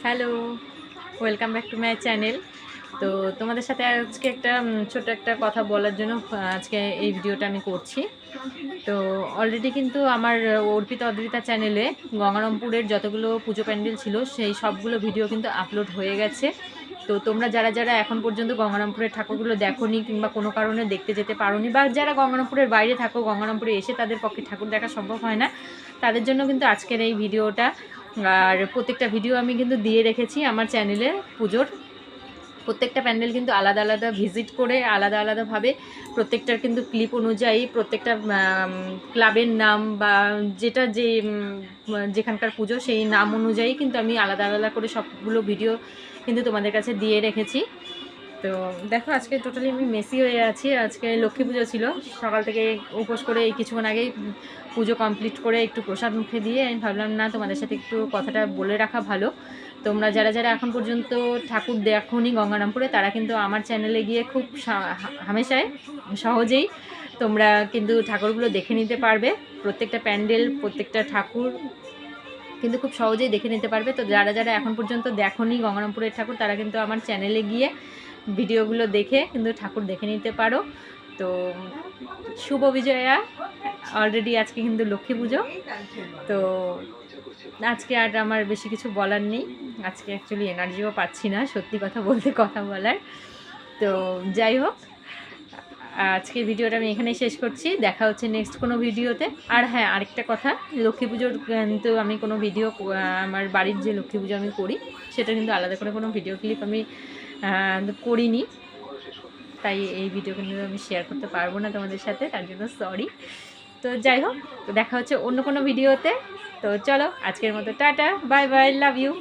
Hello, welcome back to my channel. তো তোমাদের সাথে আজকে একটা ছোট্ট একটা কথা বলার জন্য আজকে এই ভিডিওটা আমি করছি। তো অলরেডি কিন্তু আমার অর্পিতা অদ্রিতা চ্যানেলে গঙ্গারামপুরের যতগুলো পুজো প্যান্ডেল ছিল সেই সবগুলো ভিডিও কিন্তু আপলোড হয়ে গেছে। তো তোমরা যারা যারা এখন পর্যন্ত গঙ্গারামপুরের ঠাকুরগুলো দেখোনি কিংবা কোনো কারণে দেখতে যেতে পারোনি, বা যারা গঙ্গারামপুরের বাইরে থাকো, গঙ্গারামপুরে এসে তাদের পক্ষে ঠাকুর দেখা সম্ভব হয় না, তাদের জন্য কিন্তু আজকের এই ভিডিওটা। আর প্রত্যেকটা ভিডিও আমি কিন্তু দিয়ে রেখেছি আমার চ্যানেলে। পুজোর প্রত্যেকটা প্যান্ডেল কিন্তু আলাদা আলাদা ভিজিট করে আলাদা আলাদাভাবে প্রত্যেকটার কিন্তু ক্লিপ অনুযায়ী প্রত্যেকটা ক্লাবের নাম বা যেটা যেখানকার পুজো সেই নাম অনুযায়ী কিন্তু আমি আলাদা আলাদা করে সবগুলো ভিডিও কিন্তু তোমাদের কাছে দিয়ে রেখেছি। তো দেখো, আজকে টোটালি আমি মেসি হয়ে আছি। আজকে লক্ষ্মী পুজো ছিল, সকাল থেকে উপোস করে এই কিছুক্ষণ আগেই পুজো কমপ্লিট করে একটু প্রসাদ মুখে দিয়ে আমি ভাবলাম না, তোমাদের সাথে একটু কথাটা বলে রাখা ভালো। তোমরা যারা যারা এখন পর্যন্ত ঠাকুর দেখোনি গঙ্গারামপুরে, তারা কিন্তু আমার চ্যানেলে গিয়ে খুব হামেশায় সহজেই তোমরা কিন্তু ঠাকুরগুলো দেখে নিতে পারবে। প্রত্যেকটা প্যান্ডেল, প্রত্যেকটা ঠাকুর কিন্তু খুব সহজেই দেখে নিতে পারবে। তো যারা যারা এখন পর্যন্ত দেখোনি গঙ্গারামপুরের ঠাকুর, তারা কিন্তু আমার চ্যানেলে গিয়ে ভিডিওগুলো দেখে কিন্তু ঠাকুর দেখে নিতে পারো। তো শুভ বিজয়া। অলরেডি আজকে কিন্তু লক্ষ্মী পুজো। তো আজকে আর আমার বেশি কিছু বলার নেই। আজকে অ্যাকচুয়ালি এনার্জিও পাচ্ছি না সত্যি কথা বলতে, কথা বলার। তো যাই হোক, আজকের ভিডিওটা আমি এখানেই শেষ করছি। দেখা হচ্ছে নেক্সট কোনো ভিডিওতে। আর হ্যাঁ, আরেকটা কথা, লক্ষ্মী পুজোর কিন্তু আমি কোনো ভিডিও, আমার বাড়ির যে লক্ষ্মী পুজো আমি করি সেটা কিন্তু আলাদা করে কোনো ভিডিও ক্লিপ আমি করিনি, তাই এই ভিডিও কিন্তু আমি শেয়ার করতে পারবো না তোমাদের সাথে, তার জন্য সরি। তো যাই হোক, দেখা হচ্ছে অন্য কোনো ভিডিওতে। তো চলো, আজকের মতো টাটা, বাই বাই, লাভ ইউ।